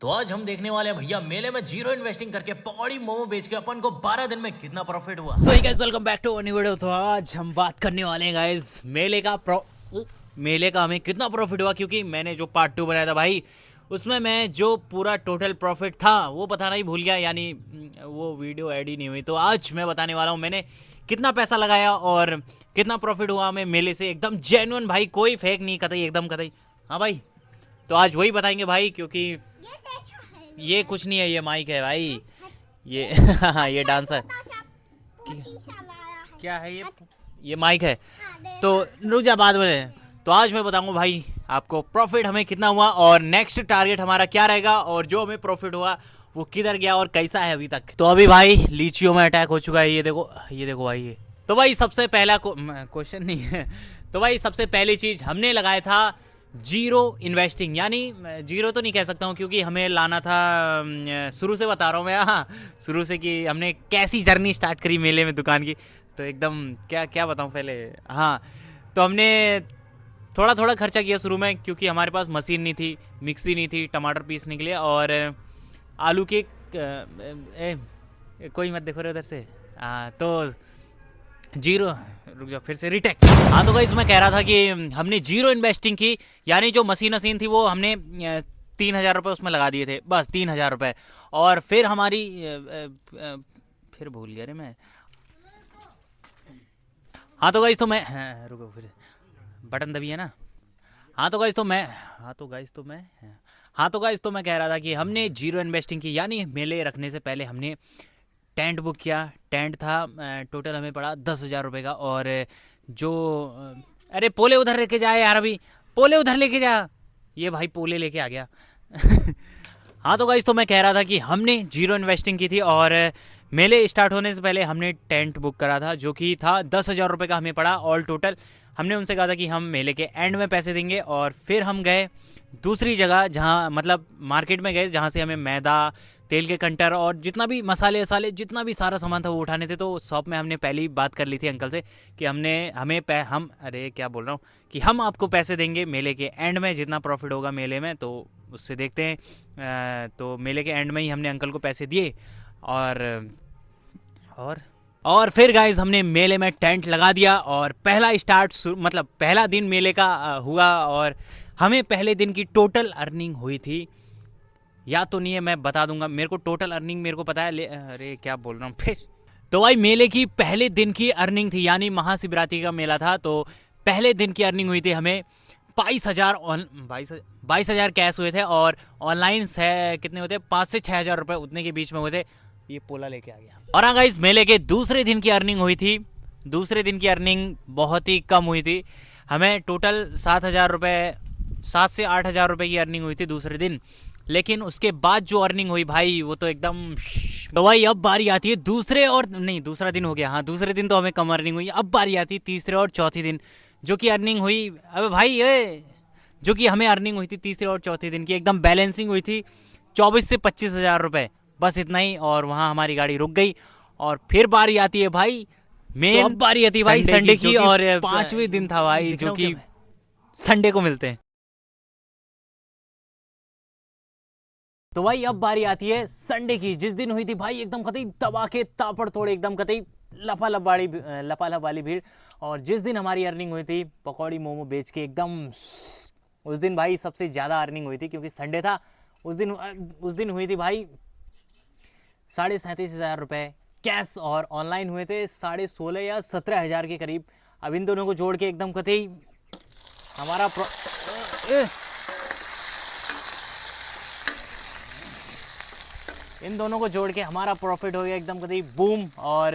तो आज हम देखने वाले हैं भैया मेले में जीरो इन्वेस्टिंग करके पकौड़ी मोमो बेच के अपन को 12 दिन में कितना प्रॉफिट हुआ। So guys welcome back to new video. तो आज हम बात करने वाले हैं गाइस मेले का हमें कितना प्रॉफिट हुआ, क्योंकि मैंने जो पार्ट 2 बनाया था भाई उसमें मैं जो पूरा टोटल प्रॉफिट था वो बताना ही भूल गया, यानी वो वीडियो ऐड ही नहीं हुई। तो आज मैं बताने वाला हूँ मैंने कितना पैसा लगाया और कितना प्रॉफिट हुआ हमें मेले से। एकदम जेन्युइन भाई, कोई फेक नहीं, कतई एकदम कतई। हाँ भाई, तो आज वही बताएंगे भाई, क्योंकि ये कुछ नहीं है, ये माइक है भाई, ये ये डांसर क्या है, ये माइक है। तो रुक जा, बाद में। तो आज मैं बताऊंगा भाई आपको प्रॉफिट हमें कितना हुआ और नेक्स्ट टारगेट हमारा क्या रहेगा, और जो हमें प्रॉफिट हुआ वो किधर गया और कैसा है अभी तक। तो अभी भाई लीचियों में अटैक हो चुका है, ये देखो भाई ये। तो भाई सबसे पहला क्वेश्चन नहीं है। तो भाई सबसे पहली चीज हमने लगाया था जीरो इन्वेस्टिंग, यानी जीरो तो नहीं कह सकता हूँ क्योंकि हमें लाना था, शुरू से बता रहा हूँ मैं। हाँ, शुरू से कि हमने कैसी जर्नी स्टार्ट करी मेले में दुकान की। तो एकदम क्या क्या बताऊँ पहले। हाँ, तो हमने थोड़ा थोड़ा खर्चा किया शुरू में, क्योंकि हमारे पास मशीन नहीं थी, मिक्सी नहीं थी टमाटर पीसने के लिए, और आलू के कोई मत देखो रे उधर से। तो जीरो, रुक जाओ फिर से रीटेक। हाँ तो गाइस मैं कह रहा था कि हमने जीरो इन्वेस्टिंग की, यानी जो मशीन थी वो हमने 3,000 रुपये उसमें लगा दिए थे, बस 3,000 रुपये। और फिर हमारी फिर भूल गया रे मैं। हाँ तो गाइस तो मैं, रुको फिर बटन दबिए ना। हाँ तो गाइस तो मैं कह रहा था कि हमने जीरो इन्वेस्टिंग की, यानी मेले रखने से पहले हमने टेंट बुक किया। टेंट था टोटल हमें पड़ा 10,000 रुपये का। और जो अरे पोले उधर लेके जाए यार, अभी पोले उधर लेके जा, ये भाई पोले लेके आ गया। हाँ तो गाइस तो मैं कह रहा था कि हमने जीरो इन्वेस्टिंग की थी, और मेले स्टार्ट होने से पहले हमने टेंट बुक करा था, जो कि था 10,000 रुपये का हमें पड़ा ऑल टोटल। हमने उनसे कहा था कि हम मेले के एंड में पैसे देंगे, और फिर हम गए दूसरी जगह, जहाँ मतलब मार्केट में गए, जहाँ से हमें मैदा, तेल के कंटर और जितना भी मसाले वसाले जितना भी सारा सामान था वो उठाने थे। तो शॉप में हमने पहले ही बात कर ली थी अंकल से कि अरे क्या बोल रहा हूँ, कि हम आपको पैसे देंगे मेले के एंड में, जितना प्रॉफिट होगा मेले में तो उससे देखते हैं। तो मेले के एंड में ही हमने अंकल को पैसे दिए। और फिर गाइज हमने मेले में टेंट लगा दिया, और पहला दिन मेले का हुआ, और हमें पहले दिन की टोटल अर्निंग हुई थी, या तो नहीं है मैं बता दूंगा, मेरे को टोटल अर्निंग मेरे को पता है, अरे क्या बोल रहा हूँ फिर। तो भाई मेले की पहले दिन की अर्निंग थी, यानी महाशिवरात्रि का मेला था, तो पहले दिन की अर्निंग हुई थी हमें 22,000 कैश हुए थे, और ऑनलाइन से कितने होते 5 से 6,000 रुपये उतने के बीच में हुए थे। ये पोला लेके आ गया। और हाँ गाइस, मेले के दूसरे दिन की अर्निंग हुई थी। दूसरे दिन की अर्निंग बहुत ही कम हुई थी, हमें टोटल 7,000 रुपये, 7 से 8,000 रुपये की अर्निंग हुई थी दूसरे दिन। लेकिन उसके बाद जो अर्निंग हुई भाई वो तो एकदम। तो भाई अब बारी आती है दूसरा दिन हो गया। हाँ, दूसरे दिन तो हमें कम अर्निंग हुई, अब बारी आती है तीसरे और चौथे दिन, जो कि अर्निंग हुई, अबे भाई जो कि हमें अर्निंग हुई थी तीसरे और चौथे दिन की, एकदम बैलेंसिंग हुई थी 24 से 25,000 रुपये, बस इतना ही। और वहाँ हमारी गाड़ी रुक गई, और फिर बारी आती है भाई मेन। तो अब बारी आती है भाई संडे की, और 5वें दिन था भाई, जो कि संडे को मिलते हैं। तो भाई अब बारी आती है संडे की, जिस दिन हुई थी भाई एकदम कतई दबा के तापड़ तोड़, एकदम कतई लपालप वाली भीड़। और जिस दिन हमारी अर्निंग हुई थी पकौड़ी मोमो बेच के एकदम, उस दिन भाई सबसे ज़्यादा अर्निंग हुई थी, क्योंकि संडे था। उस दिन हुई थी भाई 37,500 रुपये कैश, और ऑनलाइन हुए थे 16,500 या 17,000 के करीब। अब इन दोनों को जोड़ के एकदम कतई हमारा इन दोनों को जोड़ के हमारा प्रॉफिट हो गया एकदम कतई बूम। और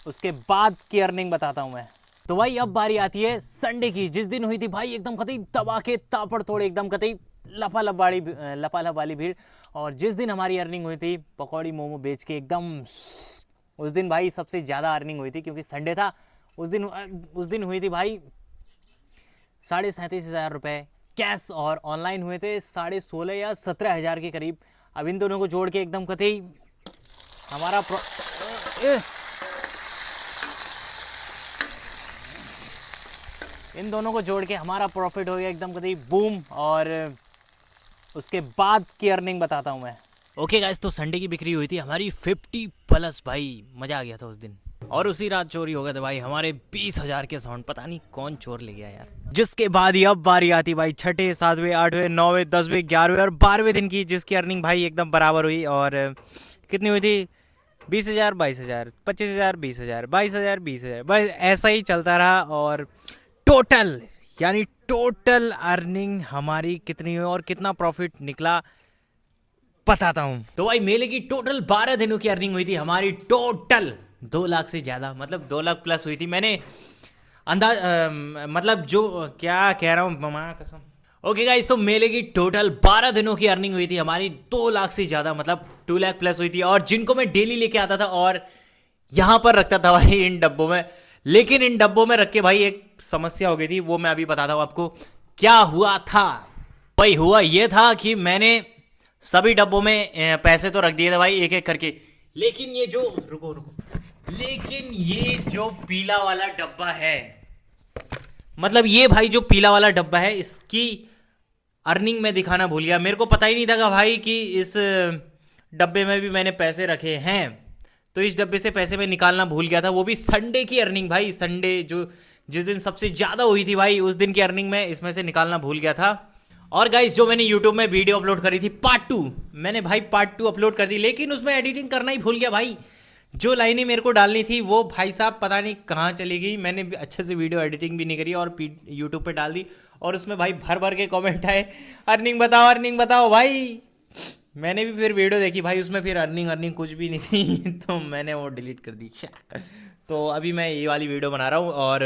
उसके बाद की अर्निंग बताता हूं मैं। तो भाई अब बारी आती है संडे की, जिस दिन हुई थी भाई एकदम कतई दबा के तापड़ तोड़, एकदम कतई लपालप वाली भीड़। और जिस दिन हमारी अर्निंग हुई थी पकौड़ी मोमो बेच के एकदम, उस दिन भाई सबसे ज़्यादा अर्निंग हुई थी, क्योंकि संडे था। उस दिन हुई थी भाई 37,500 रुपये कैश, और ऑनलाइन हुए थे 16,500 या 17,000 के करीब। अब इन दोनों को जोड़ के एकदम कतई हमारा प्रॉफिट हो गया एकदम कतई बूम। और उसके बाद की अर्निंग बताता हूँ मैं। ओके गाइस, तो संडे की बिक्री हुई थी हमारी 50+ भाई, मज़ा आ गया था उस दिन। और उसी रात चोरी हो गए थे भाई हमारे 20,000 के साउंड, पता नहीं कौन चोर ले गया यार। जिसके बाद ही अब बारी आती भाई छठे, सातवें, आठवें, नौवें, 10वें, 11वें और 12वें दिन की, जिसकी अर्निंग भाई एकदम बराबर हुई। और कितनी हुई थी? 20,000, 22,000, 25,000, 20,000, 22,000, 20,000, बस ऐसा ही चलता रहा। और टोटल यानी टोटल अर्निंग हमारी कितनी हुई और कितना प्रॉफिट निकला बताता हूँ। तो भाई मेले की टोटल 12 दिनों की अर्निंग हुई थी हमारी टोटल 2 लाख से ज़्यादा, मतलब 2 लाख प्लस हुई थी। मैंने अंदाज मतलब जो क्या कह रहा हूँ मामा कसम। ओके गाइस, तो मेले की टोटल 12 दिनों की अर्निंग हुई थी हमारी 2 लाख से ज़्यादा, मतलब 2 लाख प्लस हुई थी। और जिनको मैं डेली लेके आता था और यहाँ पर रखता था भाई इन डब्बों में, लेकिन इन डब्बों में रख के भाई एक समस्या हो गई थी, वो मैं अभी बताता हूँ आपको क्या हुआ था। भाई हुआ ये था कि मैंने सभी डब्बों में पैसे तो रख दिए थे भाई एक एक करके, लेकिन ये जो रुको रुको लेकिन ये जो पीला वाला डब्बा है, मतलब ये भाई जो पीला वाला डब्बा है, इसकी अर्निंग में दिखाना भूल गया। मेरे को पता ही नहीं था कि भाई कि इस डब्बे में भी मैंने पैसे रखे हैं, तो इस डब्बे से पैसे मैं निकालना भूल गया था, वो भी संडे की अर्निंग भाई। संडे जो जिस दिन सबसे ज़्यादा हुई थी भाई, उस दिन की अर्निंग में इसमें से निकालना भूल गया था। और गाइस, जो मैंने यूट्यूब में वीडियो अपलोड करी थी पार्ट 2, मैंने भाई पार्ट 2 अपलोड कर दी, लेकिन उसमें एडिटिंग करना ही भूल गया भाई। जो लाइनें मेरे को डालनी थी वो भाई साहब पता नहीं कहाँ चली गई। मैंने अच्छे से वीडियो एडिटिंग भी नहीं करी और यूट्यूब पे डाल दी, और उसमें भाई भर भर के कमेंट आए अर्निंग बताओ भाई। मैंने भी फिर वीडियो देखी भाई, उसमें फिर अर्निंग कुछ भी नहीं थी तो मैंने वो डिलीट कर दी। तो अभी मैं ये वाली वीडियो बना रहा हूँ और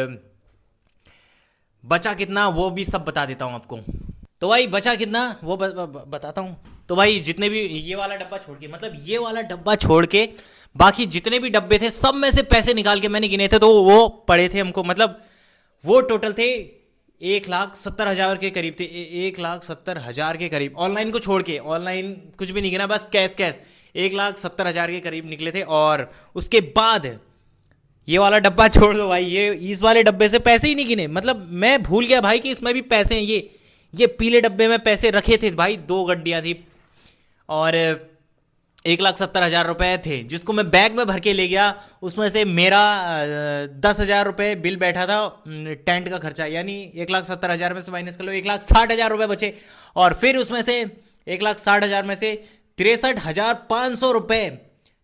बचा कितना वो भी सब बता देता हूँ आपको। तो भाई बचा कितना वो बताता हूँ। तो भाई जितने भी ये वाला डब्बा छोड़ के, मतलब ये वाला डब्बा छोड़ के बाकी जितने भी डब्बे थे सब में से पैसे निकाल के मैंने गिने थे, तो वो पड़े थे हमको, मतलब वो टोटल थे 1,70,000 के करीब थे, 1,70,000 के करीब। ऑनलाइन को छोड़ के, ऑनलाइन कुछ भी नहीं गिना, बस कैश 1,70,000 के करीब निकले थे। और उसके बाद ये वाला डब्बा छोड़ दो भाई, ये इस वाले डब्बे से पैसे ही नहीं गिने, मतलब मैं भूल गया भाई कि इसमें भी पैसे हैं। ये पीले डब्बे में पैसे रखे थे भाई, 2 गड्डियाँ थी और 1,70,000 रुपये थे, जिसको मैं बैग में भर के ले गया। उसमें से मेरा 10,000 रुपये बिल बैठा था टेंट का खर्चा, यानी 1,70,000 में से माइनस कर लो 1,60,000 रुपये बचे। और फिर उसमें से 1,60,000 में से 63,500 रुपये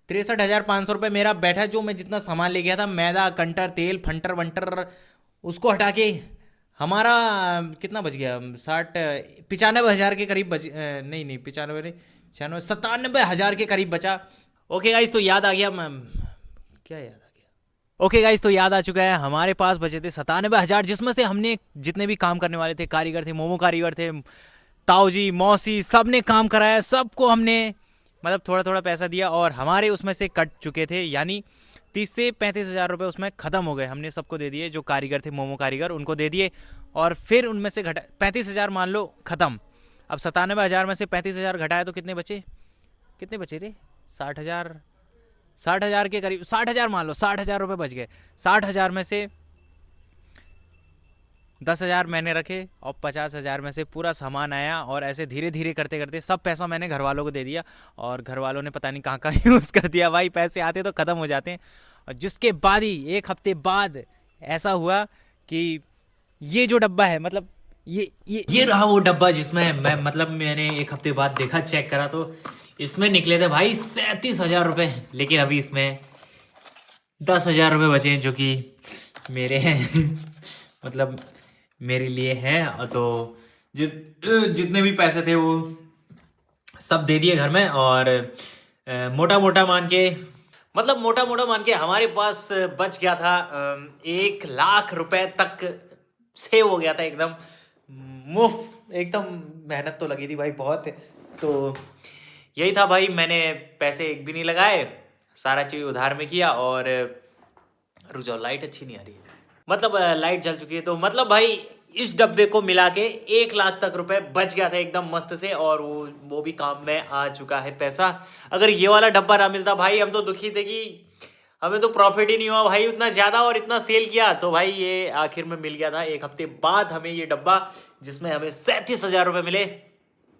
63,500 रुपये मेरा बैठा, जो मैं जितना सामान ले गया था, मैदा, कंटर, तेल, फंटर वंटर, उसको हटा के हमारा कितना बच गया? 95,000 के करीब बच, नहीं 95 नहीं 96, 97,000 के करीब बचा। ओके गाइस, तो याद आ गया, क्या याद आ गया? ओके गाइस, तो याद आ चुका है, हमारे पास बचे थे 97,000, जिसमें से हमने जितने भी काम करने वाले थे, कारीगर थे, मोमो कारीगर थे, ताऊ जी, मौसी, सब ने काम कराया, सबको हमने मतलब थोड़ा थोड़ा पैसा दिया और हमारे उसमें से कट चुके थे, यानी 30 से 35,000 रुपये उसमें ख़त्म हो गए। हमने सबको दे दिए, जो कारीगर थे, मोमो कारीगर, उनको दे दिए। और फिर उनमें से घटा 35,000 मान लो ख़त्म। अब 97,000 में से 35,000 घटाया तो कितने बचे रे? 60,000 के करीब, 60,000 मान लो, 60,000 रुपये बच गए। 60,000 में से 10,000 मैंने रखे और 50,000 में से पूरा सामान आया, और ऐसे धीरे धीरे करते करते सब पैसा मैंने घर वालों को दे दिया, और घर वालों ने पता नहीं कहाँ कहाँ यूज़ कर दिया भाई। पैसे आते तो ख़त्म हो जाते हैं। और जिसके बाद ही 1 हफ्ते बाद ऐसा हुआ कि ये जो डब्बा है, मतलब ये रहा वो डब्बा जिसमें मैंने 1 हफ्ते बाद देखा, चेक करा, तो इसमें निकले थे भाई 37,000 रुपये। लेकिन अभी इसमें 10,000 रुपये बचे हैं, जो कि मेरे हैं मतलब मेरे लिए हैं। तो जितने भी पैसे थे वो सब दे दिए घर में, और मोटा मोटा मान के हमारे पास बच गया था 1 लाख रुपए तक सेव हो गया था, एकदम मुफ्त, एकदम। मेहनत तो लगी थी भाई बहुत। तो यही था भाई, मैंने पैसे एक भी नहीं लगाए, सारा चीज़ उधार में किया। और रुक जाओ, लाइट अच्छी नहीं आ रही है, मतलब लाइट जल चुकी है। तो मतलब भाई इस डब्बे को मिला के 1 लाख तक रुपए बच गया था एकदम मस्त से, और वो भी काम में आ चुका है पैसा। अगर ये वाला डब्बा ना मिलता भाई, हम तो दुखी थे कि हमें तो प्रॉफिट ही नहीं हुआ भाई उतना ज़्यादा, और इतना सेल किया। तो भाई ये आखिर में मिल गया था 1 हफ्ते बाद हमें ये डब्बा, जिसमें हमें 37,000 रुपये मिले।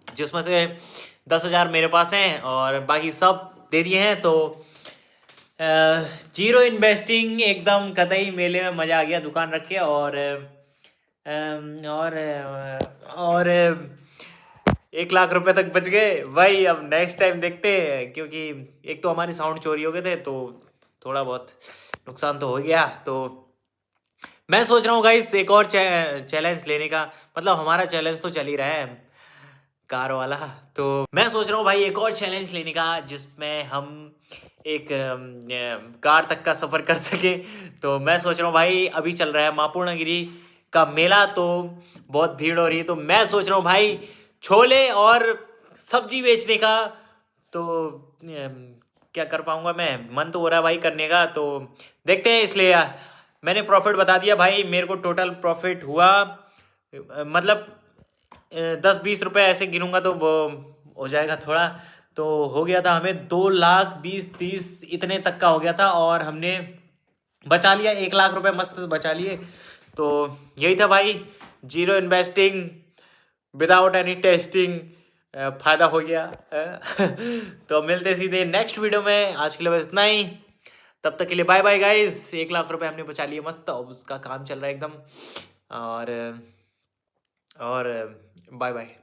जिसमें से 10,000 मेरे पास हैं और बाकी सब दे दिए हैं। तो जीरो इन्वेस्टिंग एकदम कतई मेले में मज़ा आ गया दुकान रख के। और 1 लाख रुपए तक बच गए भाई। अब नेक्स्ट टाइम देखते हैं, क्योंकि एक तो हमारी साउंड चोरी हो गए थे तो थोड़ा बहुत नुकसान तो हो गया। तो मैं सोच रहा हूँ गाइस एक और चैलेंज लेने का, मतलब हमारा चैलेंज तो चल ही रहा है कार वाला। तो मैं सोच रहा हूँ भाई एक और चैलेंज लेने का, जिसमें हम एक कार तक का सफ़र कर सके। तो मैं सोच रहा हूँ भाई, अभी चल रहा है मां पूर्णागिरि का मेला, तो बहुत भीड़ हो रही है। तो मैं सोच रहा हूँ भाई छोले और सब्जी बेचने का। तो क्या कर पाऊंगा मैं, मन तो हो रहा है भाई करने का। तो देखते हैं, इसलिए मैंने प्रॉफिट बता दिया भाई। मेरे को टोटल प्रॉफिट हुआ, मतलब 10-20 रुपए ऐसे गिनूंगा तो वो हो जाएगा थोड़ा। तो हो गया था हमें 2,20,30 इतने तक का हो गया था, और हमने बचा लिया 1 लाख रुपए मस्त बचा लिए। तो यही था भाई, zero investing without any testing, फायदा हो गया। तो मिलते सीधे नेक्स्ट वीडियो में, आज के लिए बस इतना ही। तब तक के लिए बाय बाय गाइस। 1 लाख रुपए हमने बचा लिए मस्त, अब उसका काम चल रहा है एकदम। और बाय बाय।